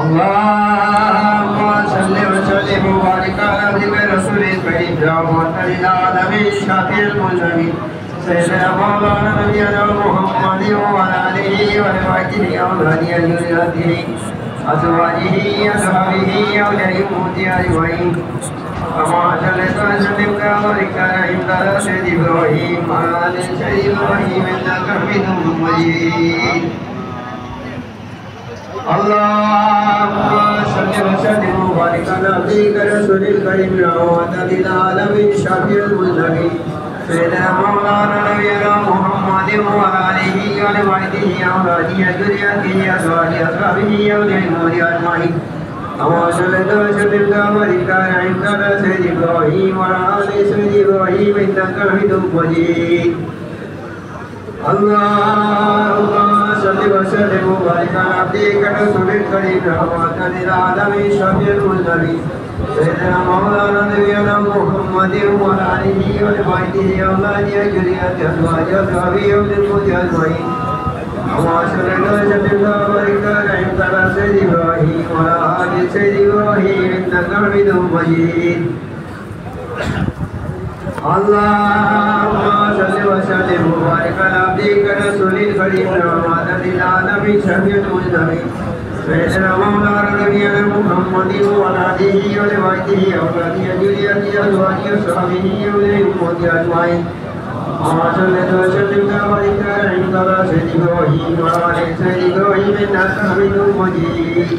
اللهم صل وسلم وبارك على عبدك رسول الكريم رحمة للعالمين شافع المذنبين سيدنا مولانا نبينا محمد وعلى آله وصحبه أولادي ذريته أزواجه أصحابه أولياء أمته أجمعين كما صليت وسلم وبارك على سيدنا إبراهيم وعلى آل سيدنا إبراهيم إنك حميد مجيد اللهم صل وسلم وبارك على عبدك رسول الكريم رحمة للعالمين شافع المذنبين سيدنا مولانا نبينا محمد وعلى آله وصحبه أولادي ذريته أزواجه أصحابه أولياء أمته أجمعين كما صليت وسلم وبارك على سيدنا إبراهيم وعلى آل سيدنا إبراهيم إنك حميد مجيد اللهم صل وسلم وبارك على عبدك رسول الكريم رحمة للعالمين شافع المذنبين سيدنا مولانا نبينا محمد وعلى آله وصحبه أولادي ذريته أزواجه أصحابه أولياء أجمعين كما صليت وسلم وبارك على سيدنا إبراهيم وعلى آل سيدنا إبراهيم إنك حميد مجيد اللهم صل وسلم وبارك على عبدك رسول الكريم رحمة للعالمين شافع المذنبين سيدنا مولانا نبينا محمد وعلى آله وصحبه أولادي ذريته أزواجه أصحابه أولياء أمته أجمعين كما صليت وسلم وبارك على سيدنا إبراهيم وعلى آل سيدنا إبراهيم إنك حميد مجيد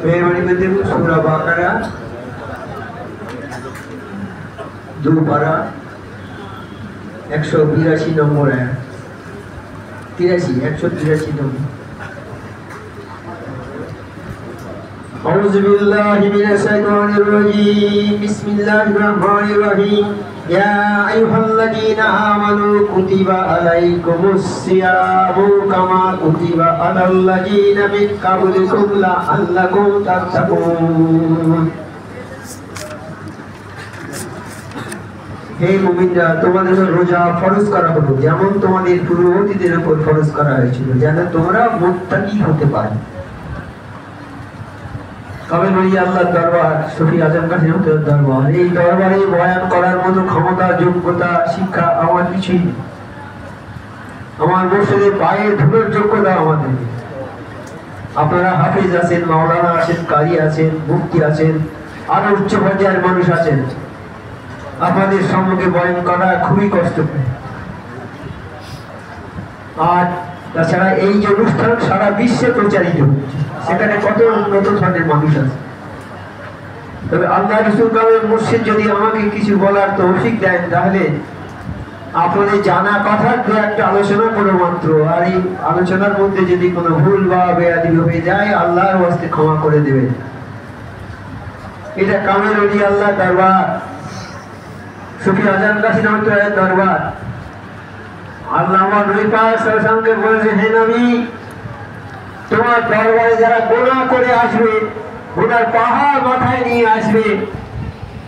मेहरबानी करते हुए सूरा बाकरा दो पारा 182 नंबर है 183 नंबर أعوذ بالله من الشيطان الرجيم بسم الله الرحمن الرحيم يا أيها الذين آمنوا كتب عليكم الصيام كما كتب على الذين من قبلكم لعلكم تتقون হে মুমিনরা তোমাদের রোজা ফরজ করা হলো যেমন তোমাদের পূর্ববর্তীদের উপর ফরজ করা হয়েছিল যেন তোমরা মুত্তাকি হতে পারো কামেল ওলি আল্লাহর দরবার শফি আজম কাশি রহমতুল্লাহর দরবার এই দরবারে বয়ান করার মতো ক্ষমতা যোগ্যতা শিক্ষা আমার কিছুই নেই আমার মুর্শিদের পায়ের ধুলোর যোগ্যতা আমাদের আপনারা হাফিজ আছেন মাওলানা আছেন কারি আছেন মুফতি আছেন আরো উচ্চ পর্যায়ের মানুষ আছেন আপনাদের সম্মুখে বয়ান করা খুবই কষ্টকর আর তাছাড়া এই যে অনুষ্ঠান সারা বিশ্বে প্রচারিত হচ্ছে সেখানে কত উন্নত ধরনের মানুষ আছে তবে আল্লাহ রাসূল কামেল মুর্শিদ যদি আমাকে কিছু বলার তৌফিক দেন তাহলে আপনাদের জানা কথা দু একটা আলোচনা করো মাত্র আর এই আলোচনার মধ্যে যদি কোনো ভুল বা বেয়াদবি হয়ে যায় আল্লাহর ওয়াস্তে ক্ষমা করে দেবেন এটা কামেল ওলি আল্লাহ দরবার শফি আজম কাশি রহমতুল্লাহর দরবার আল্লাহ আমার নবী পাক সাল্লাল্লাহু আলাইহি ওয়াসাল্লামকে বলেছেন হে নবী তোমার দরবারে যারা গুনাহ করে আসবে গুনার পাহাড় মাথায় নিয়ে আসবে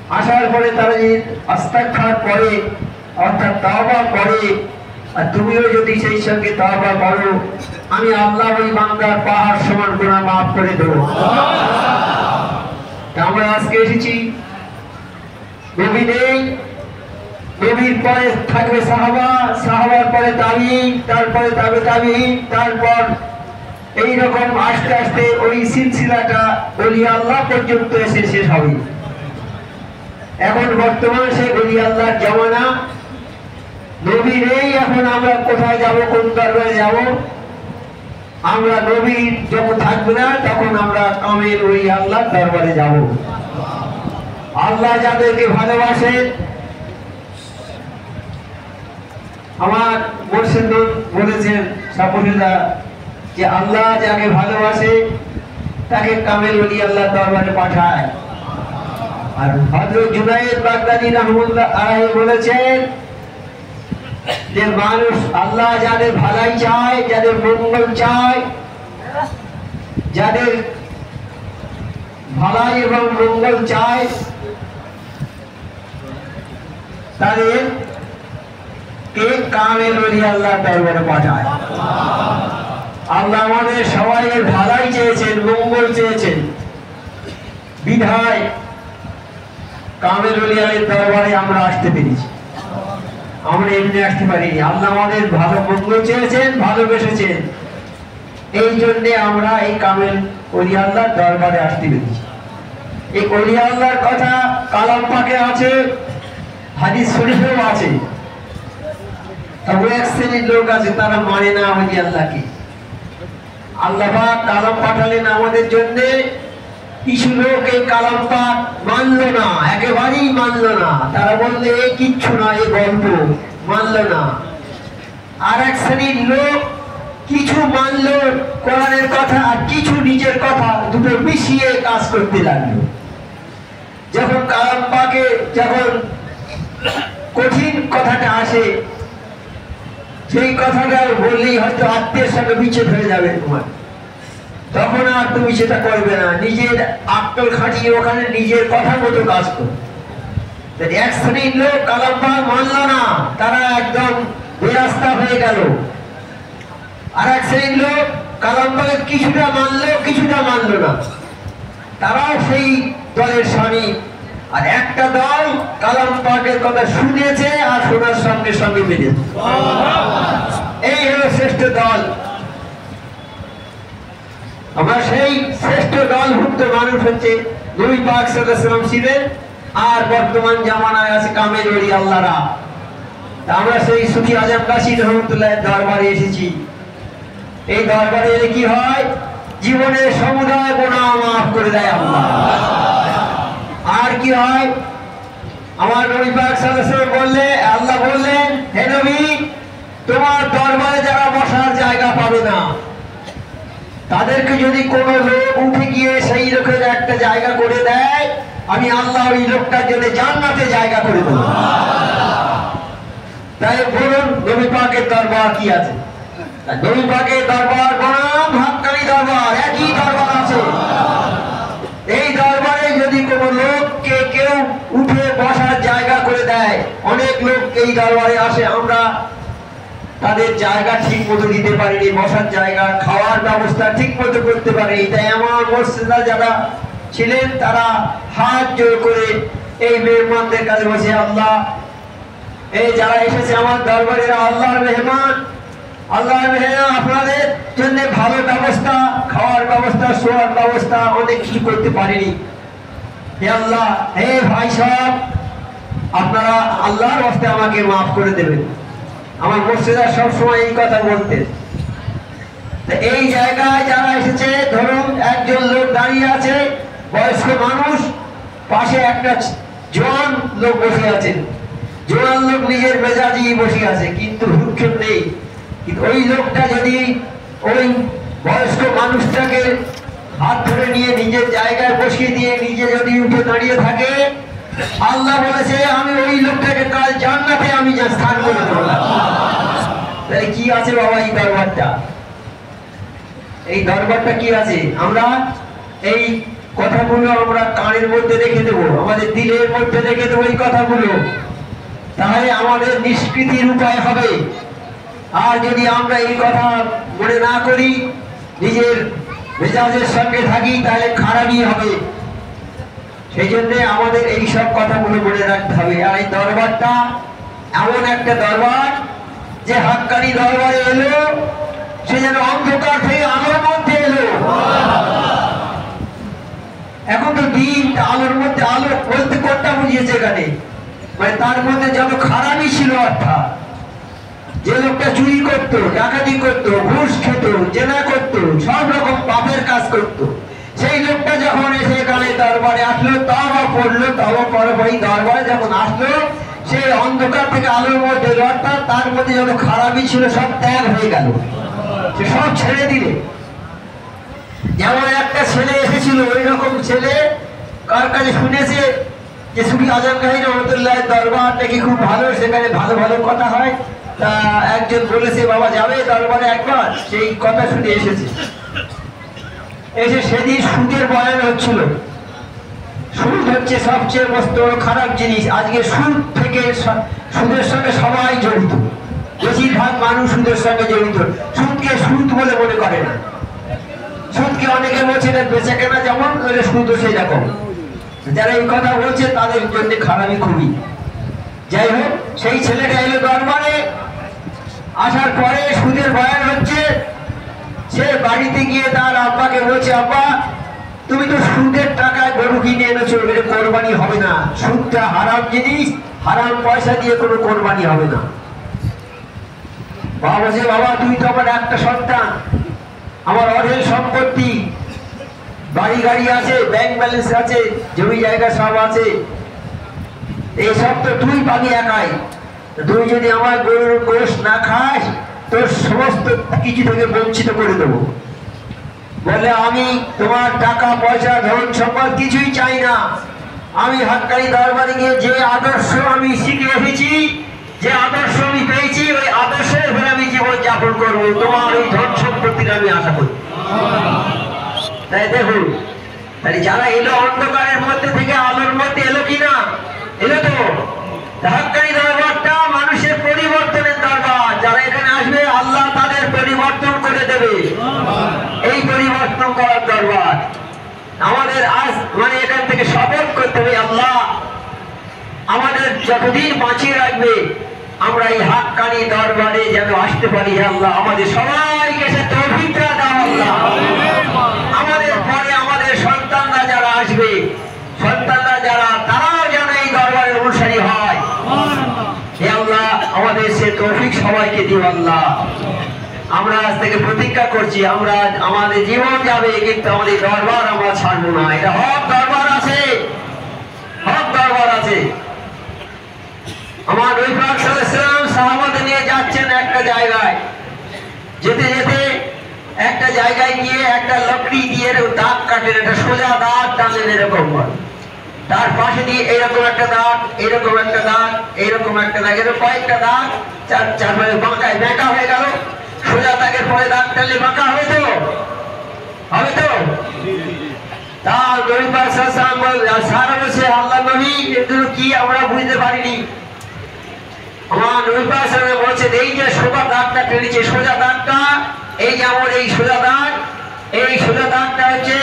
আসার পরে তারা যদি ইস্তিগফার করে অর্থাৎ তওবা করে আর তুমিও যদি সেই সঙ্গে তওবা করো আমি আল্লাহ ওই বান্দার পাহাড় সমান গুনাহ maaf করে দেব সুবহানাল্লাহ আমরা আজকে এসেছি নবী নেই নবীর পরে থাকবে সাহাবা সাহাবার পরে তাবিঈন তারপরে তাবিঈন তারপর এই রকম আস্তে আস্তে ওই সিলসিলাটা ওলি আল্লাহ পর্যন্ত এসে শেষ হবে এখন বর্তমানে সেই ওলি আল্লাহর জামানা নবী নেই এখন আমরা কোথায় যাব কোন দরবারে যাব আমরা নবী যখন থাকবে না তখন আমরা কামেল ওলি আল্লাহর দরবারে যাব আল্লাহ যাদেরকে ভালোবাসেন আমার মুর্শিদ বলেছেন সাপুরিদা যে আল্লাহ যাকে ভালোবাসে তাকে কামেল ওলি আল্লাহ দরবারে পাঠায় আর হযরত জুনায়েদ বাগদাদী রাহমাতুল্লাহ আলাইহি বলেছেন যে মানুষ আল্লাহ যাদের ভালাই চায় যাদের মঙ্গল চায় যাদের ভালাই এবং মঙ্গল চায় তাদের কে কামেল ওলি আল্লাহ দরবারে পাঠায় আল্লাহ আমাদের সবাইয়ের ভালাই চেয়েছেন, মঙ্গল চেয়েছেন, বিধায় কামেল ওলিয়ার দরবারে আমরা আসতে পেরেছি। আমরা এমনি আসতে পারিনি। আল্লাহ আমাদের ভালো মঙ্গল চেয়েছেন, ভালোবেসেছেন, এই জন্যে আমরা এই কামেল ওলি আল্লাহর দরবারে আসতে পেরেছি। এই ওলি আল্লাহর কথা কালাম পাকে আছে, হাদিস শরীফেও আছে। তবে এক শ্রেণীর লোক আছে, তারা মানে না ওলি আল্লাহকে। আল্লাহ পাক কালাম পাঠালেন আমাদের জন্য, কিছু লোক এই কালাম পাক মানলো না, একেবারেই মানলো না। তারা বললে এ কিচ্ছু না, এ গল্প, মানলো না। আর এক শ্রেণীর লোক কিছু মানলো কোরআনের কথা, আর কিছু নিজের কথা, দুটো মিশিয়ে কাজ করতে লাগলো। যখন কালাম পাকে যখন কঠিন কথাটা আসে, সেই কথাটা বললেই হয়তো আত্মীয়ের সঙ্গে বিচ্ছেদ হয়ে যাবে তোমার, তখন আর তুমি সেটা করবে না। নিজের আক্কেল খাটিয়ে ওখানে নিজের কথা মতো কাজ করো। এক শ্রেণীর লোক কালাম পাক মানলো না, তারা একদম বেরাস্তা হয়ে গেল। আর এক শ্রেণীর লোক কালাম পাকের কিছুটা মানলো, কিছুটা মানলো না, তারাও সেই দলের স্বামী। আর একটা দল কালাম পাকের কথা শুনেছে আর শোনার সঙ্গে সঙ্গে মেনেছে। এই হলো শ্রেষ্ঠ দল। আমরা সেই শ্রেষ্ঠ দলভুক্ত মানুষ হচ্ছে নবী পাক সাল্লাল্লাহু আলাইহি ওয়াসাল্লাম ছিলেন, আর বর্তমান জামানায় আছে কামেল ওলি আল্লাহরা। আমরা সেই সুফি আজম কাশী রহমতুল্লাহের দরবারে এসেছি। এই দরবারে এলে কি হয়? জীবনের সমুদায় গুনাহ মাফ করে দেয় আল্লাহ। আর কি হয়? আমার নবী পাক সাল্লাল্লাহু আলাইহি ওয়াসাল্লাম বললে, আল্লাহ বললেন, হে নবী, তোমার দরবারে যারা বসার জায়গা পাবে না, তাদেরকে যদি কোন লোক উঠে গিয়ে সেই লোকের একটা জায়গা করে দেয়, আমি আল্লাহ ওই লোকটার জন্য জান্নাতে জায়গা করে দেব। তাই বলুন, নবী পাকের দরবার কি আছে? নবী পাকের দরবার বনাম হাক্কানি দরবার, একই দরবার আছে। এই দরবারে যদি কোন লোককে কেউ উঠে বসার জায়গা করে দেয়, অনেক লোক এই দরবারে আসে, আমরা তাদের জায়গা ঠিক মতো দিতে পারিনি, বসার জায়গা, খাওয়ার ব্যবস্থা ঠিক মতো করতে পারিনি। তাই আমার মসজিদা যারা ছিলেন তারা হাত জোর করে এই মেহমানদের কাছে বসে, আল্লাহ, এই যারা এসেছে আমার দরবারে আল্লাহর মেহমান, আল্লাহর মেহমান, আপনাদের জন্য ভালো ব্যবস্থা, খাওয়ার ব্যবস্থা, শোয়ার ব্যবস্থা অনেক কিছু করতে পারিনি। হে আল্লাহ, হে ভাই সাহেব, আপনারা আল্লাহর রাস্তায় আমাকে মাফ করে দেবেন। আমার মসজিদা সবসময় এই কথা বলতেন। এই জায়গায় যারা এসেছে, ধরুন একজন লোক দাঁড়িয়ে আছে, বয়স্ক মানুষ, পাশে একটা জোয়ান লোক বসে আছেন। জোয়ান লোক নিজের মেজাজি বসে আছে, কিন্তু ভ্রুক্ষেপ নেই। কিন্তু ওই লোকটা যদি ওই বয়স্ক মানুষটাকে হাত ধরে নিয়ে নিজের জায়গায় বসিয়ে দিয়ে নিজে যদি উঠে দাঁড়িয়ে থাকে, আল্লাহ বলেছে আমি ওই লোকটাকে কাল জান্নাতে আমি যা স্থান করে দেব। তাহলে কি আছে বাবা এই দরবারটা? এই দরবারটা কি আছে? আমরা এই কথাগুলো আমরা কানের মধ্যে রেখে দেবো, আমাদের দিলের মধ্যে রেখে দেবো এই কথাগুলো, তাহলে আমাদের নিষ্কৃতির উপায় হবে। আর যদি আমরা এই কথা মনে না করি, নিজের মেজাজের সঙ্গে থাকি, তাহলে খারাপই হবে। সেই জন্য আমাদের এই সব কথাগুলো মনে রাখতে হবে। আর এই দরবারটা এমন একটা দরবার যে হাক্কানি দরবারে এলো, সে যেন অন্ধকার থেকে আলোর মধ্যে এলো। এখন তো দিন, আলোর মধ্যে আলো বলতে কোনটা বুঝিয়েছে এখানে? মানে তার মধ্যে যত খারাপই ছিল, অর্থাৎ যে লোকটা চুরি করতো, ডাকাতি করতো, ঘুষ খেত, জেনা করতো, সব রকম পাপের কাজ করতো, সেই লোকটা যখন এসে এখানে দরবারে আসলো, তওবা পড়লো, তওবা করার পরে দরবারে যখন আসলো, সেই অন্ধকার থেকে আলোর মধ্যে, অর্থাৎ তার মধ্যে যত খারাপই ছিল সব ত্যাগ হয়ে গেল, সে সব ছেড়ে দিলে। যেমন একটা ছেলে এসেছিল, ওই রকম ছেলে কার কাছে শুনেছে যে সুফি আজম কাশী রহমতুল্লাহের দরবার নাকি খুব ভালো, সেখানে ভালো ভালো কথা হয়। তা একজন বলেছে, বাবা যাবে দরবারে একবার, সেই কথা শুনে এসেছে। এসে সেদিন সুদের বয়ান হচ্ছিল। সুদ হচ্ছে সবচেয়ে মস্ত খারাপ জিনিস। আজকে সুদ থেকে, সুদের সঙ্গে সবাই জড়িত, বেশিরভাগ মানুষ সুদের সঙ্গে জড়িত। সুদকে সুদ বলে মনে করে না। সুদকে অনেকে বলছে না বেচা কেনা যেমন সুদও সেই রকম। যারা এই কথা বলছে তাদের জন্য খারাপই খুবই। যাই হোক, সেই ছেলেটা এলো দরবারে, আসার পরে সুদের বয়ান হচ্ছে। সে বাড়িতে গিয়ে তার আব্বাকে বলছে, আব্বা তুমি তো সুদের টাকায় গরু কিনে এনেছো, এটা কোরবানি হবে না। সুদটা হারাম জিনিস, হারাম পয়সা দিয়ে কোনো কোরবানি হবে না। বাবা বলছে, বাবা তুমি তো আমার একটা সন্তান, আমার অঢেল সম্পত্তি, বাড়ি গাড়ি আছে, ব্যাংক ব্যালেন্স আছে, জমি জায়গা সব আছে, এইসব তো তুই পাবি একাই। তুই যদি আমার গরুর গোশ না খাস, তোর সমস্ত কিছু থেকে বঞ্চিত করে দেবো। বলে, আমি তোমার টাকা পয়সা ধন সম্পদ কিছুই চাই না। আমি হাক্কানি দরবারে গিয়ে যে আদর্শ আমি শিখে এসেছি, যে আদর্শ আমি পেয়েছি, ওই আদর্শের উপরে আমি জীবন যাপন করবো। তোমার ওই ধন সম্পত্তির আমি আশা করি। তাই দেখুন, তাই যারা এলো অন্ধকারের মধ্যে থেকে আলোর মধ্যে এলো কিনা, এলো তো। হাক্কানি দরবারটা মানুষের পরিবর্তনের দরবার। যারা এখানে আসবে আল্লাহ তাদের পরিবর্তন করে দেবে। এই পরিবর্তন করার দরবার আমাদের আজ মানে এখান থেকে শপথ করতে হবে, আল্লাহ আমাদের যতদিন বাঁচিয়ে রাখবে আমরা এই হাক্কানি দরবারে যেন আসতে পারি। আল্লাহ আমাদের সবাইকে সে তৌফিকটা দাও। আল্লাহ আমাদের পরে আমাদের সন্তানরা যারা আসবে, সন্তানরা যারা, তারাও যেন এই দরবারের অনুসারী হয়। হে আল্লাহ আমাদের সে তৌফিক সবাইকে দিও। আল্লাহ আমরা আজ থেকে প্রতিজ্ঞা করছি, আমরা আমাদের জীবন যাবে কিন্তু আমাদের দরবার আমরা ছাড়বো না। এটা হক দরবার আছে, হক দরবার আছে। আমার নবী পাক সাল্লাল্লাহু আলাইহি ওয়াসাল্লাম সাহাবাদের নিয়ে যাচ্ছেন একটা জায়গায়, যেতে যেতে একটা জায়গায় গিয়ে একটা লকড়ি দিয়ে দাগ কাটেন, একটা সোজা দাগ টানেন এরকম, তার পাশে দিয়ে এইরকম একটা দাগ, এইরকম একটা দাগ, এইরকম একটা দাগ, এরকম কয়েকটা দাগ, চার বাঁকায় বেঁকা হয়ে গেল। সোজা দাগের পরে দাগ টানলে বাঁকা হবে তো, হবে তো। তার নবী পাক সাল্লাল্লাহু আলাইহি ওয়াসাল্লাম সারা বলছে, আল্লাহ নবী এগুলো কি আমরা বুঝতে পারিনি। আমার নবী পাক সাল্লাল্লাহু আলাইহি ওয়াসাল্লাম বলছে, এই যে সোজা দাগটা টেনেছে, সোজা দাগটা, এই যে আমার এই সোজা দাগ, এই সোজা দাগটা হচ্ছে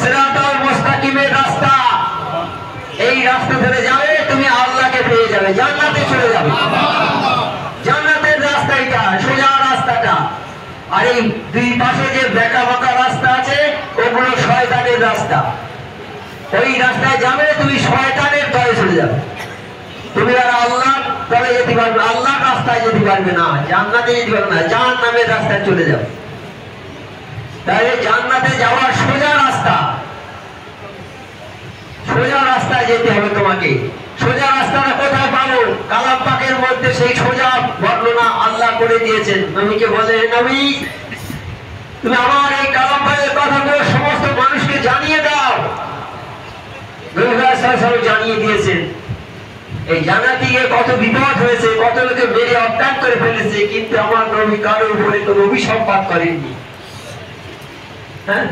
সিরাতুল মুস্তাকিমের রাস্তা। এই রাস্তা ধরে যাবে তুমি আল্লাহকে পেয়ে যাবে, জান্নাতে চলে যাবে। জান্নাতের রাস্তা এটা, সোজা রাস্তাটা। আর এই দুই পাশে যে বেঁকা বাঁকা রাস্তা আছে, ওগুলো শয়তানের রাস্তা। ওই রাস্তায় যাবে তুমি শয়তানের দলে চলে যাবে। তুমি আর আল্লাহ দলে যেতে পারবে, আল্লাহর রাস্তায় যেতে পারবে না, জান্নাতে যেতে পারবে না, জাহান্নামের রাস্তায় চলে যাবে। তাহলে জান্নাতে যাওয়ার সোজা রাস্তা, সোজা রাস্তায় যেতে হবে তোমাকে। সোজা রাস্তাটা কোথায় পাবো? কালাম পাকের মধ্যে সেই সোজা বর্ণনা আল্লাহ করে দিয়েছেন। নবীকে বলে, নবী তুমি আমার এই কালাম পাকের কথাগুলো সমস্ত মানুষকে জানিয়ে দাও। নবী সাল্লাল্লাহু জানিয়ে দিয়েছেন। এই জানাতে গিয়ে কত বিপদ হয়েছে, কত লোকে মেরে অজ্ঞান করে ফেলেছে, কিন্তু আমার নবী কারোর উপরে কোনো অভিসম্পাত করেননি। হ্যাঁ,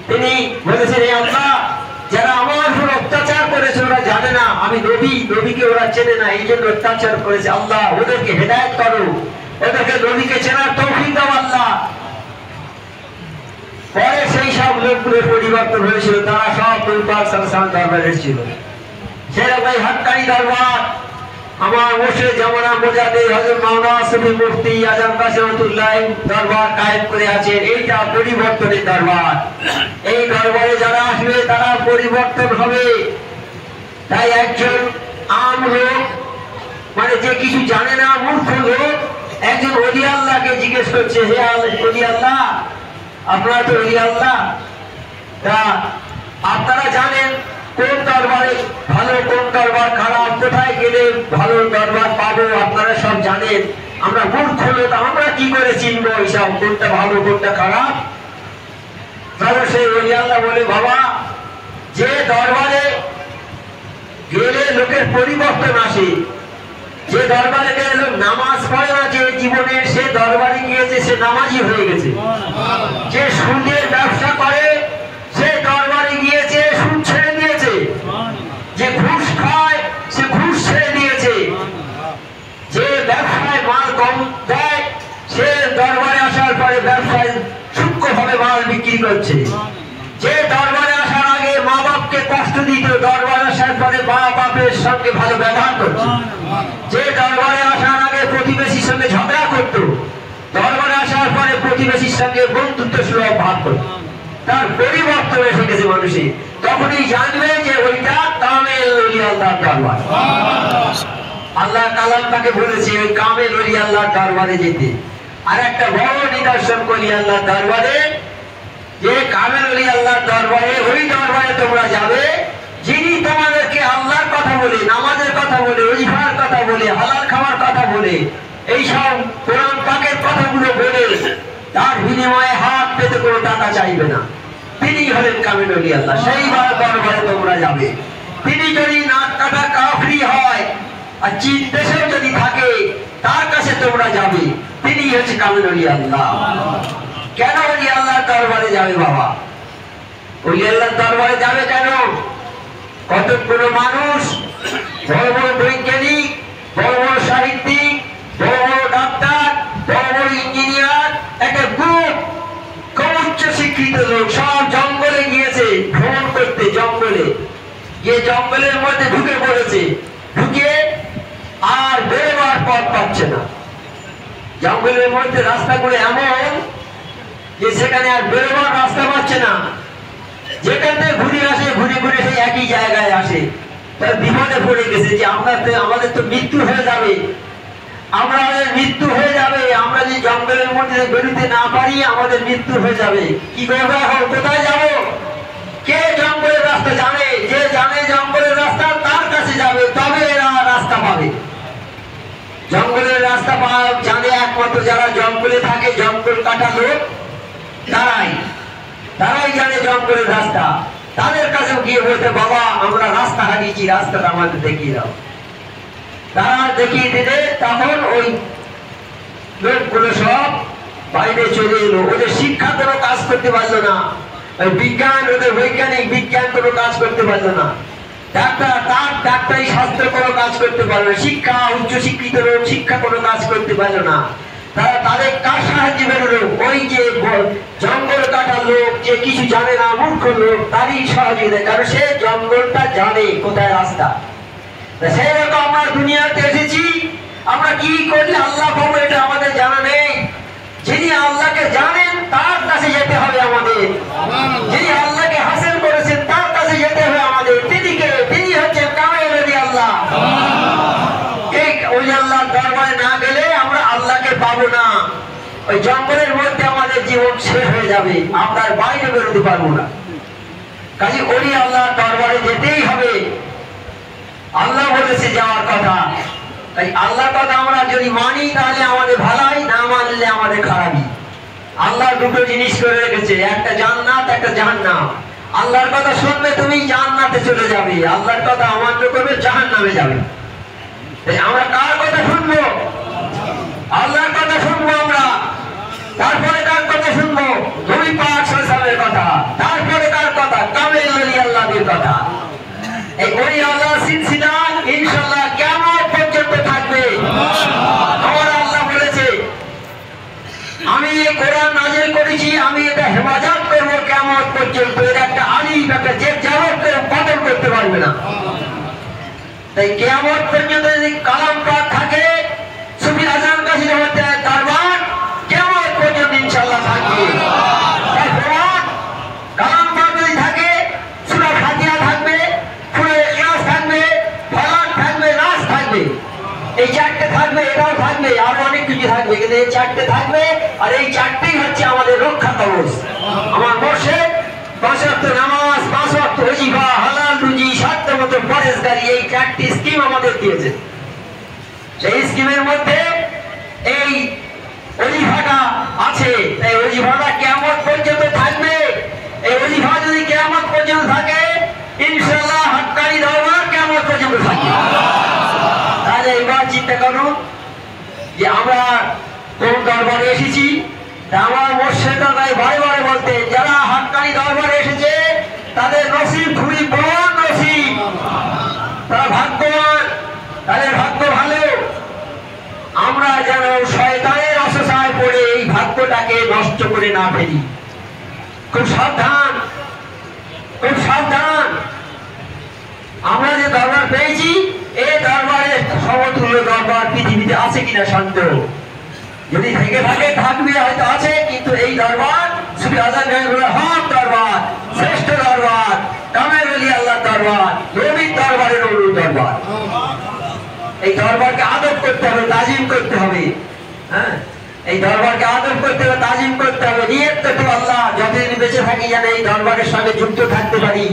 তিনি বলেছেন, এই আল্লাহ যারা আমার উপর অত্যাচার করেছে ওরা জানে না আমি নবী, নবীকে ওরা চেনে না, এই জন্য অত্যাচার করেছে। আল্লাহ ওদেরকে হেদায়েত করো, ওদেরকে নবীকে চেনার তৌফিক দাও। আল্লাহ পরে সেই সব লোকগুলোর পরিবর্তন হয়েছিল, তারা সব নবী পাক সাল্লাল্লাহু আলাইহি ওয়াসাল্লাম দরবারে এসেছিল। সেরকম হাক্কানি দরবার আমার মুর্শিদ জামানা মুজাদ্দিদ হযরত মাওলানা সুফি মুফতি আজম কাসিমুল্লাহ দরবার কায়েম করে আছেন। এইটা পরিবর্তনের দরবার। এই দরবারে যারা আসবে তারা পরিবর্তন হবে। তাই একজন আম লোক, মানে যে কিছু জানে না, মূর্খ লোক, একজন ওলি আল্লাহকে জিজ্ঞেস করছে, হে ওলি আল্লাহ, আপনারা তো ওলি আল্লাহ, তা আপনারা জানেন কোন দরবারে ভালো, কোন দরবার খারাপ, কোথায় গেলে ভালো দরবার পাবো, আপনারা সব জানেন। আমরা মূর্খ লোক, আমরা কি করে চিনবো এইসব কোনটা ভালো কোনটা খারাপ? তাহলে সেই ওলি আল্লাহ বলে, বাবা যে দরবারে গেলে লোকের পরিবর্তন আসে, যে দরবারে গেলে লোক নামাজ পড়ে না যে জীবনে, সে দরবারে গিয়েছে সে নামাজি হয়ে গেছে। যে সুদের ব্যবসা করে সে দরবারে গিয়েছে সুদ ছেড়ে দিয়েছে। যে ঘুষ খায় সে ঘুষ ছেড়ে দিয়েছে। যে ব্যবসায় মাল কম দেয়, সে দরবারে আসার পরে ব্যবসায় সূক্ষ্মভাবে মাল বিক্রি করছে। যে দরবারে আসার আগে মা বাপকে কষ্ট দিত, দরবারে আসার পরে মা বাপের সঙ্গে ভালো ব্যবহার করছে। যে দরবারে আসার আগে প্রতিবেশীর সঙ্গে ঝগড়া করত, দরবারে আসার পরে প্রতিবেশীর সঙ্গে বন্ধুত্ব সুলভ ভাব করত। তার পরিবর্তন এসে গেছে মানুষে, তখনই জানবে যে ওইটা কামেল ওলি আল্লাহর দরবার। আল্লাহ কালাম তাকে বলেছে ওই কামেল ওলি আল্লাহর দরবারে যেতে। আর একটা বড় নিদর্শন করি আল্লাহর দরবারে, যে কামেল ওলি আল্লাহর দরবারে, ওই দরবারে তোমরা যাবে যিনি তোমাদেরকে আল্লাহর কথা বলে, নামাজের কথা বলে, ওজিফার কথা বলে, হালাল খাওয়ার কথা বলে, এইসব কোরআন পাকের কথাগুলো বলে তার বিনিময়ে হাত পেতে কোনো টাকা চাইবে না। তিনি হলেন কামেল ওলি আল্লাহ। সেই দরবারে তোমরা যাবে। তিনি যদি নাক কাটা কাফরি হয় আর চীন দেশেও যদি থাকে, তার কাছে তোমরা যাবে। তিনি হচ্ছে কামেল ওলি আল্লাহ। কেন ওলি আল্লাহর দরবারে যাবে বাবা? ওলি আল্লাহর দরবারে যাবে কেন? কতগুলো মানুষ, বড় বড় বৈজ্ঞানিক, বড় বড় সাহিত্যিক, বড় বড় ডাক্তার, বড় বড় ইঞ্জিনিয়ার, একটা গ্রুপ উচ্চ শিক্ষিত লোক সব জঙ্গলে গিয়েছে ভ্রমণ করতে। জঙ্গলে গিয়ে জঙ্গলের মধ্যে ঢুকে পড়েছে, ঢুকে আর বেরোবার পথ পাচ্ছে না। জঙ্গলের মধ্যে রাস্তাগুলো এমন যে সেখানে আর বেরোবার রাস্তা পাচ্ছে না। যেখান থেকে ঘুরে আসে, ঘুরে ঘুরে সেই একই জায়গায় আসে। তার বিপদে পড়ে গেছে যে আমাদের তো মৃত্যু হয়ে যাবে, আমাদের মৃত্যু হয়ে যাবে। আমরা যদি জঙ্গলের মধ্যে বেরোতে না পারি আমাদের মৃত্যু হয়ে যাবে। কি করবো এখন? কোথায় যাবো? কে জঙ্গলের রাস্তা জানে? যে জানে জঙ্গলের রাস্তা তার কাছে যাবে, তবে এরা রাস্তা পাবে। জঙ্গলের রাস্তা জানে একমাত্র যারা জঙ্গলে থাকে, জঙ্গল কাটা লোক, তারাই জানে জঙ্গলের রাস্তা। তাদের কাছে গিয়ে বলতে, বাবা আমরা রাস্তা হারিয়েছি, রাস্তাটা আমাদের দেখিয়ে দাও। তারা দেখিয়ে দিলে তখন ওই লোকগুলো সব বাইরে চলে এলো। ওদের শিক্ষা কোনো কাজ করতে পারলো না, বিজ্ঞান, ওদের বৈজ্ঞানিক বিজ্ঞান কোনো কাজ করতে পারলো না, ডাক্তার তার ডাক্তারি শাস্ত্র কোনো কাজ করতে পারলো না, শিক্ষা উচ্চ শিক্ষিত লোক শিক্ষা কোনো কাজ করতে পারলো না। তারা তাদের কার সাহায্যে বেরোলো? ওই যে জঙ্গল কাটার লোক, যে কিছু জানে না, মূর্খ লোক, তারই সহযোগিতা। কারণ সে জঙ্গলটা জানে কোথায় রাস্তা। সেই রকম আমরা দুনিয়াতে এসেছি, আমরা কি করলে আল্লাহ পাবো এটা আমাদের জানা নেই। যিনি আল্লাহকে জানেন তার কাছে যেতে হবে আমাদের। যিনি আল্লাহকে হাসিল করেছেন তার কাছে যেতে হবে আমাদের। তিনি হচ্ছেন কামেল ওলি আল্লাহ। এই ওলি আল্লাহর দরবারে না গেলে আমরা আল্লাহকে পাবো না। ওই জঙ্গলের মধ্যে আমাদের জীবন শেষ হয়ে যাবে, আমরা বাইরে বেরোতে পারবো না। কাজে ওলি আল্লাহর দরবারে যেতেই হবে। আল্লাহ বলেছে যাওয়ার কথা, তাই আল্লাহর কথা আমরা যদি মানি তাহলে আমাদের ভালাই, না মানলে আমাদের খারাপই। আল্লাহ দুটো জিনিস করে রেখেছে, একটা জান্নাত, একটা জাহান্নাম। আল্লাহর কথা শুনবে তুমি জান্নাতে চলে যাবে, আল্লাহর কথা অমান্য করবে জাহান্নামে যাবে। তাই আমরা কার কথা শুনবো? আল্লাহর কথা শুনবো আমরা। তারপরে কার কথা শুনবো? নবী পাক সাল্লাল্লাহু আলাইহি ওয়াসাল্লামের কথা। তারপরে কার কথা? কামেল ওলি আল্লাহর কথা। এই ওলি আল্লাহর সিলসিলা ইনশাআল্লাহ কিয়ামত পর্যন্ত থাকবে। আমার আল্লাহ বলেছে আমি এই কোরআন নাযিল করেছি, আমি এটা হেফাজত করব কিয়ামত পর্যন্ত। এর একটা আলিফ, একটা যে জারকে বদল করতে পারবে না। তাই কিয়ামত পর্যন্ত যদি কালাম পাক থাকে, সুফি আজম কাশি রহমাতুল্লাহ দরবার কিয়ামত পর্যন্ত ইনশাআল্লাহ থাকবে। তাই কোরআন কালাম পাক যদি থাকে, সূরা ফাতিহা থাকবে, সূরা ইখলাস থাকবে, ফালাক থাকবে, নাস থাকবে। এই চারটে থাকবে, এটাও থাকবে, আরো অনেক কিছু থাকবে, কিন্তু এই চারটে থাকবে। আর এই চারটেই হচ্ছে আমাদের রক্ষা কবচ। আমার মুর্শিদ 5 ওয়াক্ত নামাজ, 5 ওয়াক্ত ওজিফা, হালাল রুজি, সাধ্যমতো পরেশগারি, এই চারটি স্কিম আমাদের দিয়েছে। সেই স্কিমের মধ্যে এই ওজিফাটা আছে। এই ওজিফাটা কিয়ামত পর্যন্ত থাকবে। এই ওজিফা যদি কিয়ামত পর্যন্ত থাকে, ইনশাআল্লাহ হক্কানি দরবার কিয়ামত পর্যন্ত থাকবে। তাহলে এবার চিন্তা করুন যে আমরা কোন দরবারে এসেছি। আমার মুর্শিদ তাই বারে বারে বলতে, যারা হক্কানি দরবারে এসেছে তাদের নসিব খুবই বড় নসিব, তারা ভাগ্যবান, তাদের ভাগ্য ভালো। আমরা আমরা যেন শয়তানের অসহায় পড়ে এই ভাগ্যটাকে নষ্ট করে না ফেলি। খুব সাবধান, খুব সাবধান। আমরা যে দরবার পেয়েছি, এই দরবারের সমতুল্য দরবার পৃথিবীতে আছে কিনা সন্দেহ। যদি থেকে থাকে থাকবে, হয়তো আছে, কিন্তু এই দরবার শ্রী আজাদ হক দরবার, শ্রেষ্ঠ দরবার, কামের আলী আল্লাহ দরবার, নবীর দরবারের অনু দরবার। এই দরবারকে আদব করতে হবে, তাজিম করতে হবে। হ্যাঁ, এই দরবারকে আদব করতে হবে, তাজিম করতে হবে। নিয়ত করতে হবে আল্লাহ যতদিন বেঁচে থাকি যেন এই দরবারের সঙ্গে যুক্ত থাকতে পারি।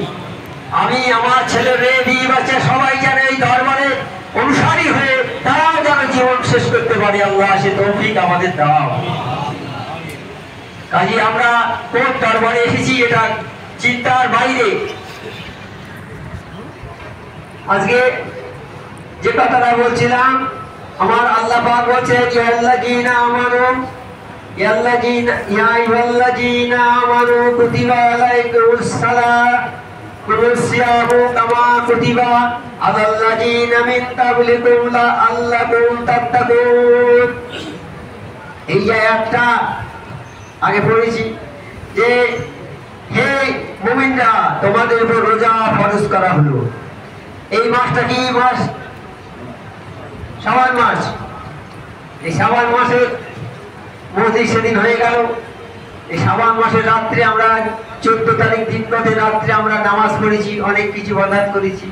আমি, আমার ছেলে মেয়ে, বিয়ে বাচ্চা সবাই যেন এই দরবারে অনুসারী হয়ে তারাও যেন জীবন শেষ করতে পারে। আল্লাহ সে তৌফিক আমাদের দাও। কাজে আমরা কোন দরবারে এসেছি এটা চিন্তার বাইরে। আজকে যে কথাটা বলছিলাম, আমার আল্লাহ পাক বলছেন ইয়াল্লাযীনা আমানু ইয়াল্লাযীনা ইয়া আইয়ুহাল্লাযীনা আমানু কুতিবা আলাইকুমুস সিয়ামু কামা কুতিবা আলাল্লাযীনা মিন ক্বাবলিকুম লাআল্লাকুম তাত্তাকুন। এই আয়াতটা আগে পড়েছি যে হে মুমিনরা, তোমাদের উপর রোজা ফরজ করা হলো। এই মাসটা কি মাস? শাবান মাস। এই শাবান মাসের মধ্যে সেদিন হয়ে গেল। এই শাবান মাসের রাত্রে আমরা 14 তারিখ দিন রাতে রাত্রে আমরা নামাজ পড়েছি, অনেক কিছু ইবাদত করেছি।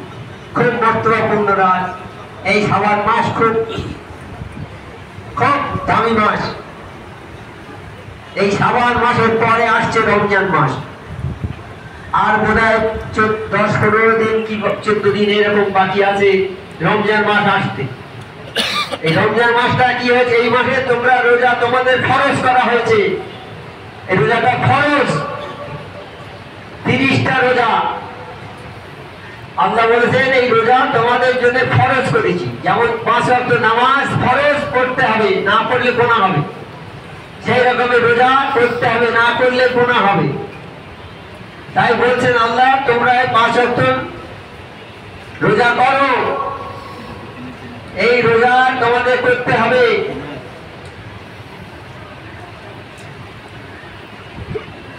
খুব মহত্বপূর্ণ রাত। এই শাবান মাস খুব খুব দামি মাস। এই শাবান মাসের পরে আসছে রমজান মাস। আর বোধহয় 10-15 দিন কি 14 দিন এরকম বাকি আছে রমজান মাস আসতে। এই রমজান মাসটা কি হয়েছে? এই মাসে তোমরা রোজা তোমাদের ফরজ করা হয়েছে। এই রোজাটা ফরজ, 30টা রোজা। আল্লাহ বলেছেন এই রোজা তোমাদের জন্য ফরজ করেছি। যেমন 5 ওয়াক্ত নামাজ ফরজ পড়তে হবে, না পড়লে গুনাহ হবে, সেই রকমের রোজা করতে হবে, না করলে গুনাহ হবে। তাই বলছেন আল্লাহ তোমরা 5 ওয়াক্ত রোজা করো। এই রোজা তোমাদের করতে হবে।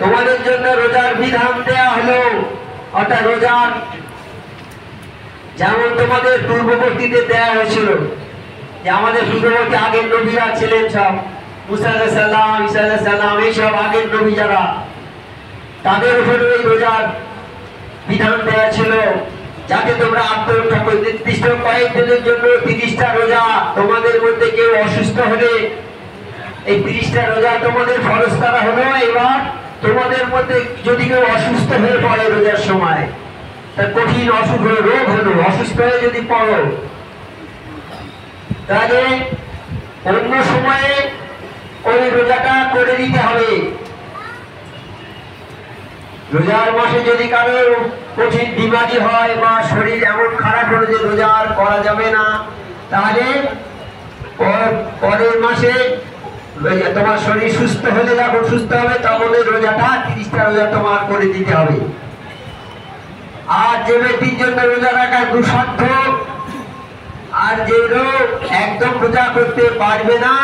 তোমাদের জন্য রোজার বিধান দেয়া হলো। অর্থাৎ রোজার যেমন তোমাদের পূর্ববর্তীদের দেয়া হয়েছিল, যে আমাদের পূর্ববর্তী আগের নবীরা ছিলেন সব, মুসা আলাইহিস সালাম, ঈসা আলাইহিস সালাম, এইসব আগের নবী যারা, তাদের উপরে এই রোজার বিধান দেয়া ছিল যাতে তোমরা আত্মরক্ষা করো। নির্দিষ্ট কয়েকদিনের জন্য 30টা রোজা। তোমাদের মধ্যে কেউ অসুস্থ হলে এই 30টা রোজা তোমাদের ফরজ করা হলো। এবার তোমাদের মধ্যে যদি কেউ অসুস্থ হয়ে পড়ে রোজার সময়, তার কঠিন অসুখ হলো, রোগ হলো, অসুস্থ হয়ে যদি পড়ো, তাহলে অন্য সময়ে ওই রোজাটা করে দিতে হবে। রোজার মাসে যদি কারো কঠিন বিমারি হয় বা শরীর এমন খারাপ হলো যে রোজা আর করা যাবে না, তাহলে পরের মাসে তোমার শরীর সুস্থ হলে, যখন সুস্থ হবে তখন ওই রোজাটা 30টা রোজা তোমার করে দিতে হবে। আর যে ব্যক্তির জন্য রোজা রাখা দুঃসাধ্য, আর যে লোক একদম রোজা করতে পারবে না,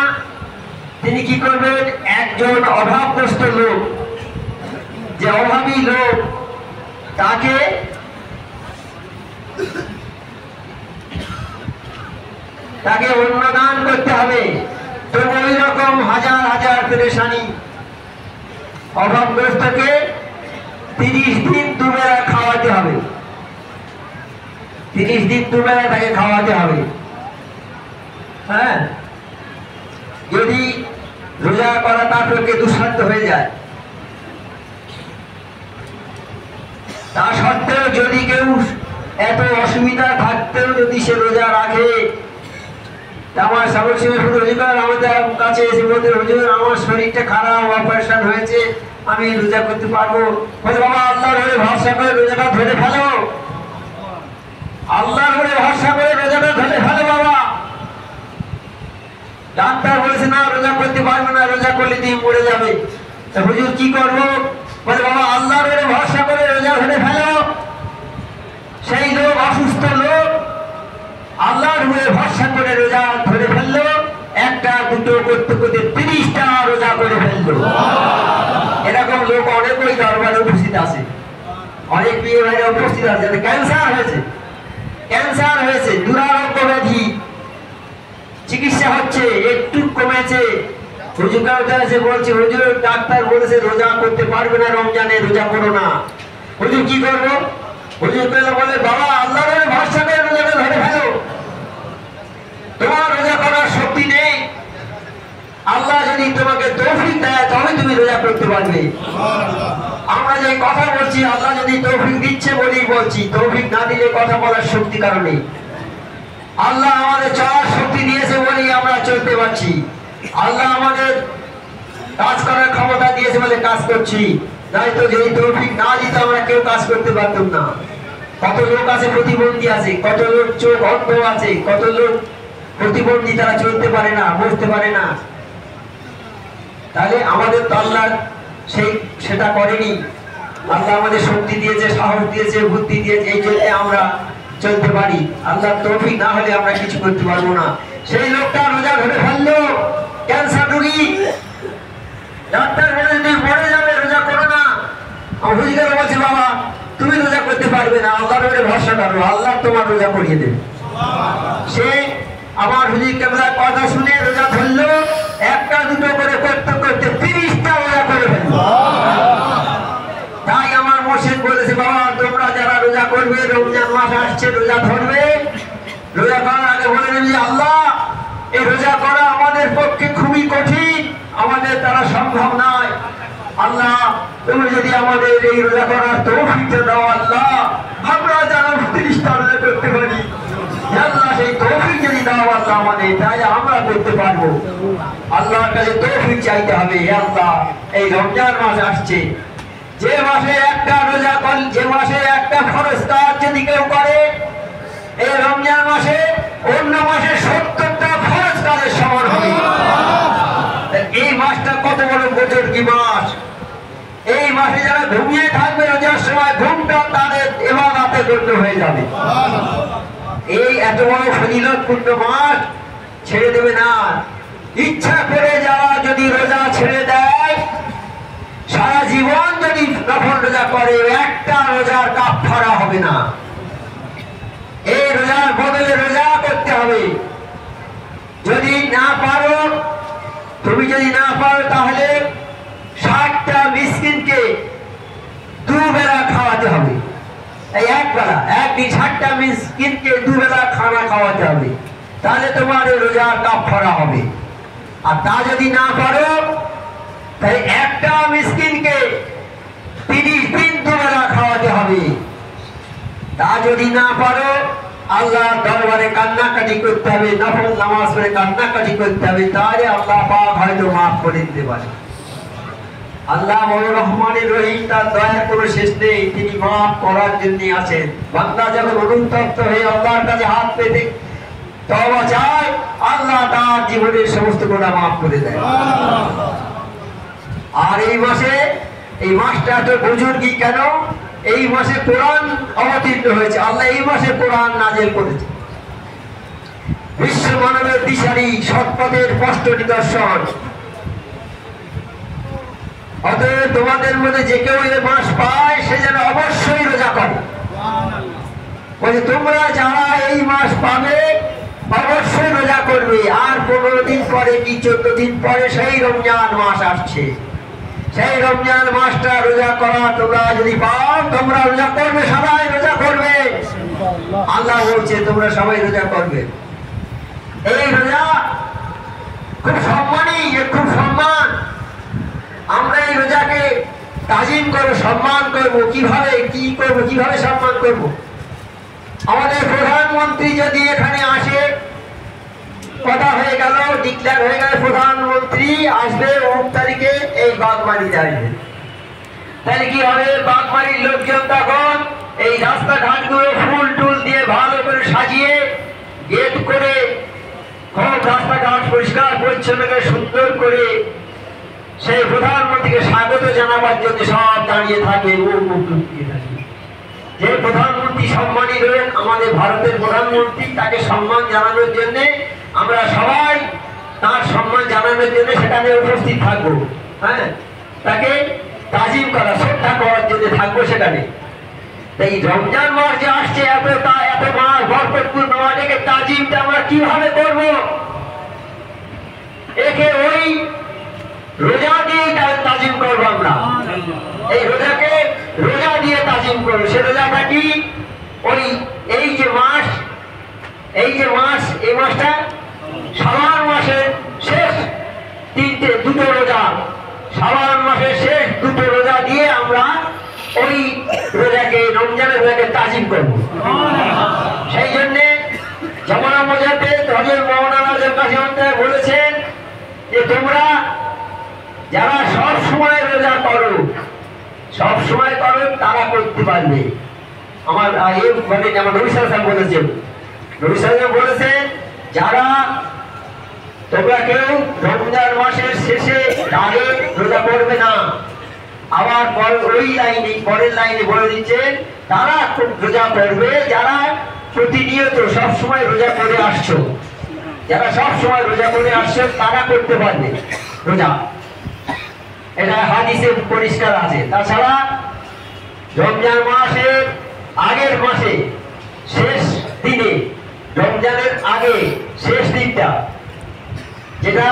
তিনি কি করবেন? একজন অভাবগ্রস্ত লোক, যে অভাবী লোক, তাকে অন্নদান করতে হবে। তো ওই রকম হাজার হাজার পেরেশানি অভাবগ্রস্তকে 30 দিন দুবেলা খাওয়াতে হবে। 30 দিন দুবেলা তাকে খাওয়াতে হবে। হ্যাঁ, যদি রোজা করা তার পক্ষে দুঃসাধ্য হয়ে যায়, তা সত্ত্বেও যদি কেউ এত অসুবিধা থাকতেও যদি সে রোজা রাখে, আমার আমাদের কাছে এসে বলতে, হুজুর আমার শরীরটা খারাপ, অপারেশন হয়েছে, আমি রোজা করতে পারবো। বলে বাবা আল্লাহর উপরে ভরসা করে রোজাটা ধরে ফেলো, আল্লাহর উপরে ভরসা করে রোজাটা ধরে ফেলো বাবা। ডাক্তার বলেছে না রোজা করতে পারবে না, রোজা করলে তুমি মরে যাবে। হুজুর কি করবো? বলে বাবা আল্লাহর উপরে ভরসা করে রোজা ধরে ফেলো। সেই লোক, অসুস্থ লোক, আল্লাহর উপরে ভরসা করে রোজা ধরে ফেললো। একটা দুটো করতে করতে 30টা রোজা করে ফেললো। এরকম লোক অনেক ওই দরবারে উপস্থিত আছে, অনেক বিয়ে ভাইরা উপস্থিত আছে। ক্যান্সার হয়েছে, দুরারোগ্য ব্যাধি, চিকিৎসা হচ্ছে, একটু কমেছে। হুজুর কাছে এসে বলছে, হুজুর ডাক্তার বলেছে রোজা করতে পারবে না, রমজানে রোজা করো না। হুজুর কি করবো? হুজুর বলে, বাবা আল্লাহর ভরসা করে রোজাটা ধরে ফেলো, তোমার রোজা করার শক্তি নেই। আল্লাহ যদি তোমাকে তৌফিক দেয় তবে তুমি রোজা করতে পারবে। আমরা যে কথা বলছি, আল্লাহ যদি তৌফিক দিচ্ছে বলেই বলছি, তৌফিক না দিলে কথা বলার শক্তি কারণে। আল্লাহ আমাদের চলার শক্তি দিয়েছে বলেই আমরা চলতে পারছি। আল্লাহ আমাদের কাজ করার ক্ষমতা দিয়েছে বলে কাজ করছি, তাই তো যদি তৌফিক না দিত আমরা কেউ কাজ করতে পারতাম না। কত লোক আছে প্রতিবন্ধী আছে, কত লোক চোখ অন্ধ আছে, কত লোক প্রতিবন্ধী, তারা চলতে পারে না, বসতে পারে না। তাহলে আমাদের তো আল্লাহ সেটা করেনি। আল্লাহ আমাদের শক্তি দিয়েছে, সাহস দিয়েছে, বুদ্ধি দিয়েছে, এই জন্য আমরা চলতে পারি। আল্লাহ তৌফিক না হলে আমরা কিছু করতে পারবো না। সেই লোকটা রোজা ধরে ফেললো, ক্যান্সার রোগী, ডাক্তার বলে তুমি মরে যাবে, রোজা করো না। হুজুর বলছে, বাবা তুমি রোজা করতে পারবে না, আল্লাহর উপরে ভরসা করো, আল্লাহ তোমার রোজা করিয়ে দেবে। সে আমার হুজুর কেবলার কথা শুনে রোজা ধরলো, একটা দুটো করে করতে করতে 30টা রোজা করে ফেললো। তাই আমার মুর্শিদ বলেছে, বাবা তোমরা যারা রোজা করবে, রমজান মাস আসছে, রোজা ধরবে, রোজা করার আগে বলে নেবে, আল্লাহ এই রোজা করা আমাদের পক্ষে খুবই কঠিন, আমাদের দ্বারা সম্ভব নয়। আল্লাহ তুমি যদি আমাদের এই রোজা করার তৌফিকটা দাও, আল্লাহ আমরা যারা 30টা রোজা করতে পারি, আল্লাহ সেই তৌফিক যদি দাও আল্লাহ আমাদের, তাই আমরা করতে পারবো। আল্লাহর কাছে তৌফিক চাইতে হবে। আল্লাহ এই রমজান মাস আসছে, যে মাসে একটা রোজা কর, যে মাসে একটা ফরজ কাজ যদি কেউ করে, এই রমজান মাসে অন্য মাসে 70টা ফরজ কাজের সমান হবে। এই মাসটা কত বড় বুজুর্গি মাস। এই মাসে যারা ঘুমিয়ে থাকবে রোজার সময়, ঘুমটা তাদের ইবাদতে গণ্য হয়ে যাবে। এই এত বড় ফজিলতপূর্ণ মাস ছেড়ে দেবে না। ইচ্ছা করে যারা যদি রোজা ছেড়ে দেয়, সারা জীবন যদি নফল রোজা করে, একটা রোজার কাফারা হবে না। এই রোজার বদলে রোজা করতে হবে। যদি না পারো, তুমি যদি না পারো, তাহলে 60টা মিসকিনকে দুবেলা খাওয়াতে হবে। এই একবেলা, একদিন 60টা মিসকিনকে দুবেলা খানা খাওয়াতে হবে, তাহলে তোমার রোজার কাফারা হবে। আর তা যদি না পারো, তাই একটা মিসকিনকে 30 দিন দুবেলা খাওয়াতে হবে। তা যদি না পারো, আল্লাহ দরবারে কান্নাকাটি করতে হবে, নফল নামাজ পড়ে কান্নাকাটি করতে হবে, তাহলে আল্লাহ পাক হয়তো মাফ করে দিতে পারে। আল্লাহ বড় রহমানের রহিম, তার দয়ার কোনো শেষ নেই, তিনি মাফ করার জন্য আছেন। বান্দা যখন অনুতপ্ত হয়ে আল্লাহর কাছে হাত পেতে তওবা চায়, আল্লাহ তার জীবনের সমস্ত গুনাহ মাফ করে দেয়। আর এই মাসে, এই মাসটা এত বুজুর্গি কেন? এই মাসে কোরআন অবতীর্ণ হয়েছে। আল্লাহ এই মাসে কোরআন নাযিল করেছে, বিশ্ব মানবের দিশারি, সৎপথের স্পষ্ট নিদর্শন। অতএব তোমাদের মধ্যে যে কেউ এই মাস পায়, সে যেন অবশ্যই রোজা করে। বলে তোমরা যারা এই মাস পাবে অবশ্যই রোজা করবে। আর 15 দিন পরে কি 14 দিন পরে সেই রমজান মাস আসছে। সেই রমজান মাসটা রোজা করা তোমরা যদি পাও, তোমরা রোজা করবে, সবাই রোজা করবে। আল্লাহ বলছে তোমরা সবাই রোজা করবে। এই রোজা খুব সম্মানী, খুব সম্মান। আমরা এই রোজাকে তাজিম করবো, সম্মান করবো। কিভাবে কি করবো, কিভাবে সম্মান করব? আমাদের প্রধানমন্ত্রী যদি এখানে আসে, কথা হয়ে গেল, ডিক্লেয়ার হয়ে গেল প্রধানমন্ত্রী আসবে অমুক তারিখে এই বাগমারিতে আসবে, তাহলে কি হবে? বাগমারির লোকজন তখন এই রাস্তাঘাটগুলো ফুল টুল দিয়ে ভালো করে সাজিয়ে, গেট করে, খুব রাস্তাঘাট পরিষ্কার পরিচ্ছন্ন করে, সুন্দর করে সেই প্রধানমন্ত্রীকে স্বাগত জানাবার জন্য সব দাঁড়িয়ে থাকে, যে প্রধানমন্ত্রী সম্মানী রয়েছেন আমাদের ভারতের প্রধানমন্ত্রী, তাকে সম্মান জানানোর জন্য আমরা সবাই তার সম্মান জানানোর জন্য সেখানে উপস্থিত থাকবো। হ্যাঁ, তাকে তাজিম করা, শ্রদ্ধা করার জন্য থাকবো সেখানে। এই রমজান মাস যে আসছে, এত মাস বরকতপূর্ণ মাস, একে তাজিমটা আমরা কিভাবে করব? একে ওই রোজা দিয়ে তাজিম করবো আমরা। এই রোজাকে রোজা দিয়ে তাজিম করবো। সে রোজাটা কি? ওই এই মাসটা শাবান মাসের শেষ দুটো রোজা, শাবান মাসের শেষ দুটো রোজা দিয়ে আমরা ওই রোজাকে, রমজানের রোজাকে তাজিম করব। সেই জন্যে জামানা মজাতে হযরত মাওলানা কাসিম বলেছেন যে তোমরা যারা সব সময় রোজা করো, তারা করতে পারবে। আমার মানে যেমন নবী সাল্লাল্লাহু আলাইহি ওয়াসাল্লাম বলেছেন, যারা তোমরা কেউ রমজান মাসের শেষে আগে রোজা করবে না। আবার ওই লাইনে, পরের লাইনে বলে দিচ্ছেন, তারা রোজা করবে যারা প্রতিনিয়ত সবসময় রোজা করে আসছো। যারা সবসময় রোজা করে আসছো তারা করতে পারবে রোজা। এটা হাদিসে পরিষ্কার আছে। তাছাড়া রমজান মাসের আগের মাসে শেষ দিনে, রমজানের আগে শেষ দিনটা, যেটা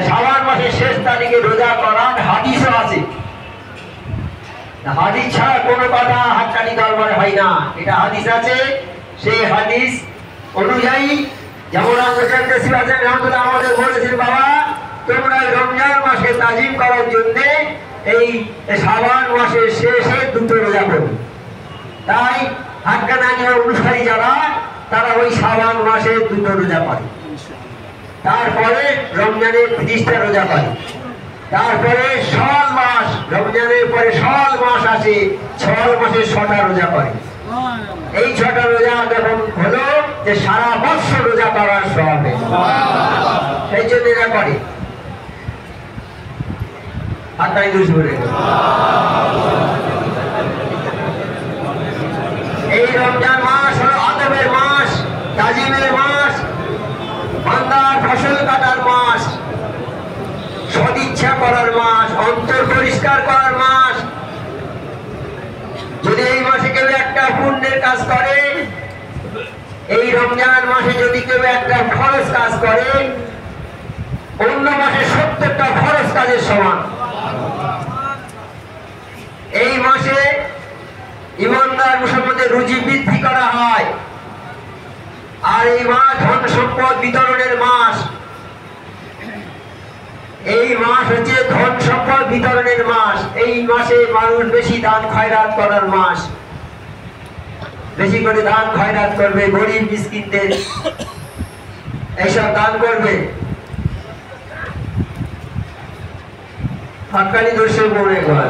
শাবান মাসের শেষ তারিখে রোজা করার হাদিসও আছে। হাদিস ছাড়া কোনো কথা হাততালি দরবারে হয় না, এটা হাদিস আছে। সেই হাদিস অনুযায়ী যেমন আমাদের বলেছেন, বাবা তোমরা রমজান মাসে তাজিম করার জন্য এই শাবান মাসের শেষে দুটো রোজা করবে। তাই হাক্কানি অনুসারী যারা, তারা ওই শাবান মাসে দুটো রোজা করে, তারপরে রমজানের 30টা রোজা করে, তারপরে শাওয়াল মাস, রমজানের পরে শাওয়াল মাস আসে, শাওয়াল মাসে 6টা রোজা করে। এই 6টা রোজা যখন হলো যে সারা বছর রোজা করার স্বভাবে, সেই জন্য এরা করে। হাততালি দুষ করে। এই রমজান মাস হলো আদবের মাস, তাজিমের মাস, বান্দার ফসল কাটার মাস, সদিচ্ছা করার মাস, অন্তর পরিষ্কার করার মাস। যদি এই মাসে কেউ একটা পুণ্যের কাজ করে, এই রমজান মাসে যদি কেউ একটা ফরজ কাজ করে, অন্য মাসে 70টা ফরজ কাজের সমান। এই মাসে ইমানদার মুসলমানদের রুজি বৃদ্ধি করা হয়। আর এই মাস ধন সম্পদ বিতরণের মাস। এই মাস হচ্ছে ধন সম্পদ বিতরণের মাস। এই মাসে মানুষ বেশি দান খয়রাত করার মাস। বেশি করে দান খয়রাত করবে, গরিব মিসকিনদের এইসব দান করবে। হাক্কানি দর্শক মনে করে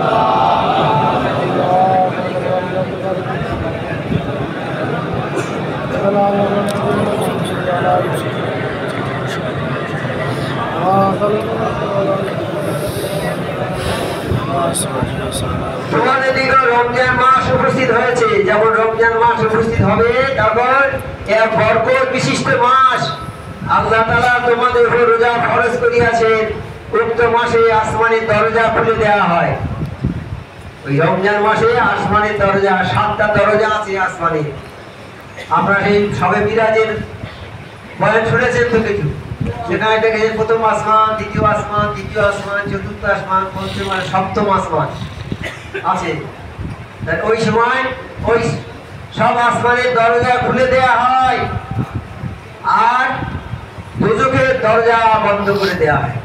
তোমাদের দিকে রমজান মাস উপস্থিত হয়েছে। যেমন রমজান মাস উপস্থিত হবে, তখন এক বরকত বিশিষ্ট মাস। আল্লাহ তাআলা তোমাদের উপর রোজা ফরজ করিয়াছেন। উক্ত মাসে আসমানের দরজা খুলে দেওয়া হয়। ওই রমজান মাসে আসমানের দরজা, 7টা দরজা আছে আসমানে। আপনারা সেই সবে মিরাজের বয়ান শুনেছেন তো কিছু? সেখানে দেখা যায় প্রথম আসমান, দ্বিতীয় আসমান, তৃতীয় আসমান, চতুর্থ আসমান, পঞ্চম আর সপ্তম আসমান আছে। ওই সময় ওই সব আসমানের দরজা খুলে দেয়া হয়, আর দোজখের দরজা বন্ধ করে দেয়া হয়,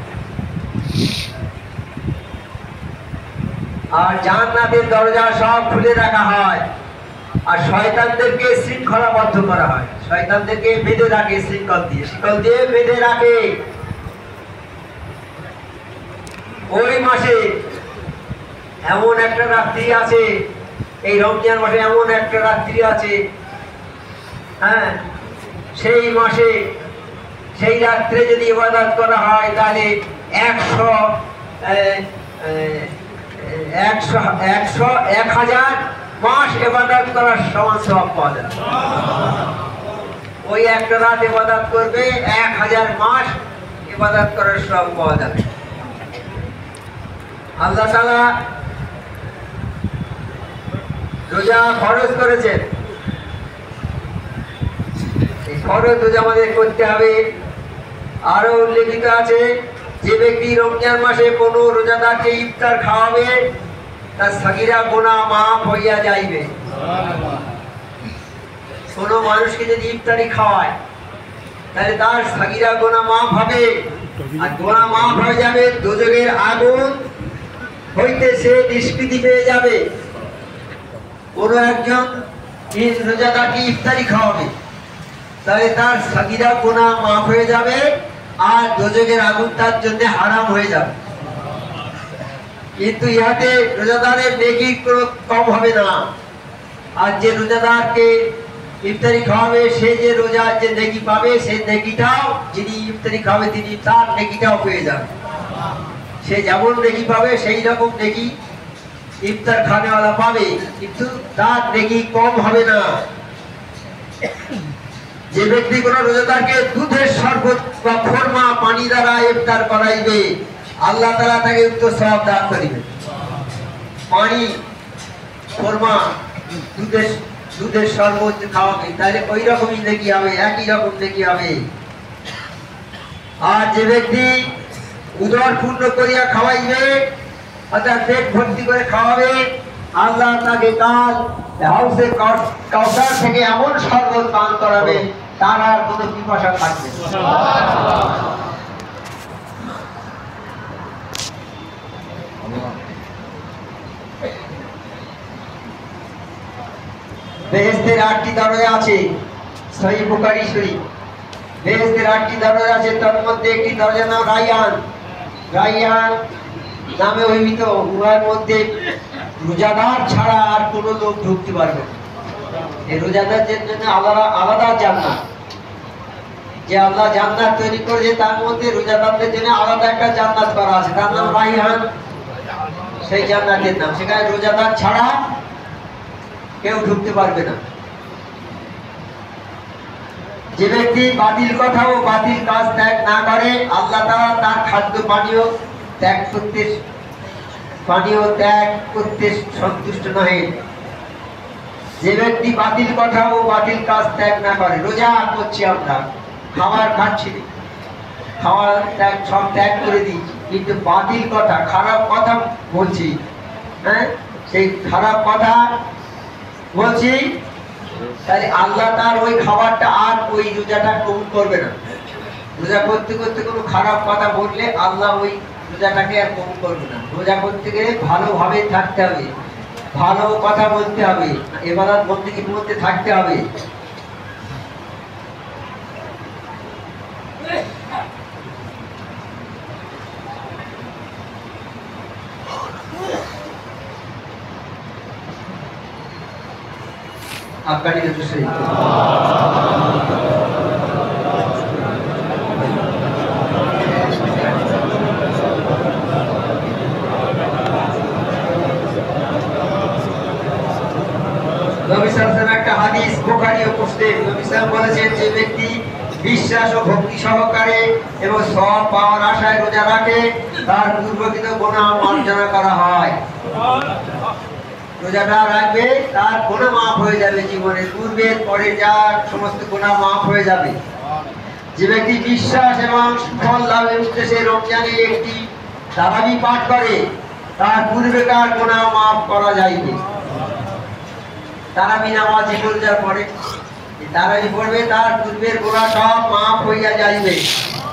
আর জান্নাতের দরজা সব খুলে রাখা হয়। আর শয়তানদেরকে শৃঙ্খলাবদ্ধ করা হয়। শয়তানদেরকে বেঁধে রাখে, শিকল দিয়ে বেঁধে রাখে। ওই মাসে এমন একটা রাত্রি আছে, এই রমজান মাসে এমন একটা রাত্রি আছে, হ্যাঁ, সেই মাসে সেই রাত্রে যদি ইবাদত করা হয় তাহলে 1000 মাস ইবাদত করার সমান সওয়াব পাওয়া যায়। ওই একটা রাত ইবাদত করবে, 1000 মাস ইবাদত করার সব পাওয়া যাবে। আল্লাহ তাআলা রোজা ফরজ করেছেন, এই ফরজ রোজা আমাদের করতে হবে। আরো উল্লেখিত আছে, যে ব্যক্তি রমজান মাসে কোনো রোজাদারকে ইফতার খাওয়াবে তার সাগীরা গুনাহ মাফ হইয়া যাইবে। কোনো মানুষকে যদি ইফতারি খাওয়ায় তাহলে তার সাগীরা গুনাহ মাফ হবে, আর গুনাহ মাফ হয়ে যাবে। দোজখের আগুন হইতে সে নিষ্কৃতি পেয়ে যাবে। কোনো একজন রোজাদারকে ইফতারি খাওয়াবে তাহলে তার সাগীরা গুনাহ মাফ হয়ে যাবে, আর দোজখের আগুন তার জন্য হারাম হয়ে যাবে। কিন্তু ইহাতে রোজাদারের নেকি কোনো কম হবে না। আর যে রোজাদারকে ইফতারি খাওয়াবে সে যে রোজার যে নেকি পাবে, সেই নেকিটাও যিনি ইফতারি খাওয়াবে তিনি তার নেকিটাও পেয়ে যাবে। সে যেমন নেকি পাবে সেই রকম নেকি ইফতার খানেওয়ালা পাবে, কিন্তু তার নেকি কম হবে না। যে ব্যক্তি কোন রোজাদারকে দুধের শরবত বা খোরমা পানি দ্বারা ইফতার করাইবে, আল্লাহ তাআলা তাকে উক্ত সওয়াব দান করিবে। পানি, খোরমা, দুধের শরবত খাওয়াবে তাহলে ওই রকমই নেকি হবে, একই রকম নেকি হবে। আর যে ব্যক্তি উদর পূর্ণ করিয়া খাওয়াইবে, অর্থাৎ পেট ভর্তি করে খাওয়াবে, আল্লাহ তাকে কাল হাউসে কাউসার থেকে এমন শরবত পান করাবে তার আর কোনো পিপাসা থাকবে না। বেহেশতের 8টি দরজা আছে, সহিহ বুখারী শরীফ। বেহেশতের 8টি দরজা আছে, তার মধ্যে একটি দরজার নাম রায়্যান। রায়্যান নামে অভিহিত, উহার মধ্যে রোজাদার ছাড়া আর কোনো লোক ঢুকতে পারবে না। এই রোজাদারদের জন্য আলাদা জান্নাত, যে আল্লাহ জান্নাত তৈরি করেছে তার মধ্যে রোজাদারদের জন্য আলাদা একটা জান্নাত করা আছে, তার নাম রায়্যান। সেই জান্নাতের নাম, সেখানে রোজাদার ছাড়া কেউ ঢুকতে পারবে না। যে ব্যক্তি বাতিল কথা ও বাতিল কাজ ত্যাগ না করে, আল্লাহ তাআলা তার খাদ্য পানীয় ত্যাগ করতে সন্তুষ্ট নহে। যে ব্যক্তি বাতিল কথা ও বাতিল কাজ ত্যাগ না করে, রোজা করছি আমরা, খাবার খাচ্ছি, খাওয়ার সব ত্যাগ করে দিয়েছি, কিন্তু বাতিল কথা, খারাপ কথা বলছি, হ্যাঁ, সেই খারাপ কথা বলছি, তাহলে আল্লাহ তার ওই খাবারটা আর ওই রোজাটা কবুল করবে না। রোজা করতে করতে কোনো খারাপ কথা বললে আল্লাহ ওই রোজাটাকে আর কবুল করবে না। রোজা করতে গেলে ভালোভাবে থাকতে হবে, ভালো কথা বলতে হবে, ইবাদত বন্দেগীর মধ্যে থাকতে হবে। आपका दूसरे একটা হাদিস বুখারী ও মুসলিম। নবী সাল্লাল্লাহু বলেছেন, যে ব্যক্তি বিশ্বাস ও ভক্তি সহকারে এবং সওয়াব পাওয়ার আশায় রোজা রাখে তার পূর্বকৃত গুনাহ মার্জনা করা হয়। রোজাটা রাখবে তার গুনাহ মাফ হয়ে যাবে, জীবনের পূর্বের পরে যা সমস্ত গুনাহ মাফ হয়ে যাবে। যে ব্যক্তি বিশ্বাস এবং ফল লাভের উদ্দেশ্যে রমজানে একটি তারাবি পাঠ করে তার পূর্বেকার গুনাহ মাফ করা যাইবে। তারাবি নামাজ রোজার পরে তারাবি পড়বে, তার পূর্বের গুনাহ সব মাফ হইয়া যাইবে।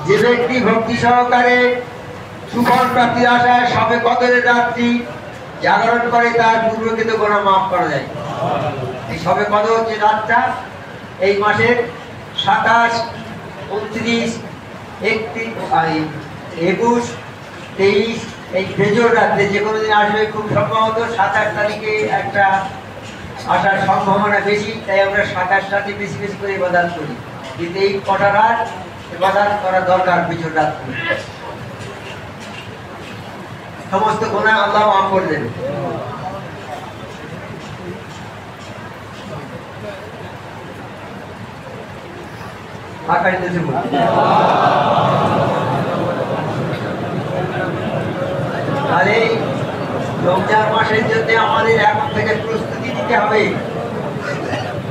যে ব্যক্তি ভক্তি সহকারে সুফল প্রাপ্তির আশায় শবে কদরের রাত্রি জাগরণ করে তার পূর্বকৃত গুনাহ মাফ করা যায়। এই শবে কদর যে রাতটা, এই মাসের 27, 29, 31, 21, 23 এই বেজোর রাত্রে যে কোনো দিন আসবে। খুব সম্ভবত 27 তারিখে একটা আসার সম্ভাবনা বেশি, তাই আমরা 27টাতে বেশি বেশি করে ইবাদত করি। কিন্তু এই কটা রাত ইবাদত করা দরকার, বেজোর রাত সমস্ত গুনাহ আল্লাহ মাফ করে দেবে। আকারে দেশে বলি তাহলে রমজান মাসের জন্য আমাদের এখন থেকে প্রস্তুতি নিতে হবে।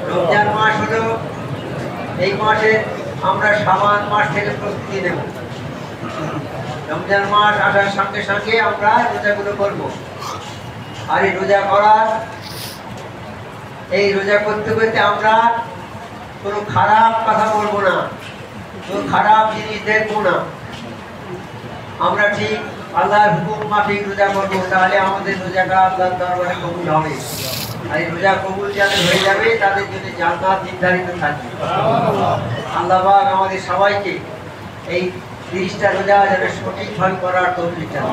রমজান মাস হলো এই মাসে আমরা শাবান মাস থেকে প্রস্তুতি নেব। রমজান মাস আসার সঙ্গে সঙ্গে আমরা রোজাগুলো করব। আর এই রোজা করতে করতে আমরা কোনো খারাপ কথা বলবো না, কোনো খারাপ জিনিস দেখবো না। আমরা ঠিক আল্লাহর হুকুম মাফিক রোজা করবো, তাহলে আমাদের রোজাটা আল্লাহর দরবারে কবুল হবে। আর এই রোজা কবুল যাদের হয়ে যাবে তাদের জন্য জান্নাত নির্ধারিত থাকবে। আল্লাহ পাক আমাদের সবাইকে এই 30টা রোজা যেন সঠিকভাবে করার তৌফিক দান।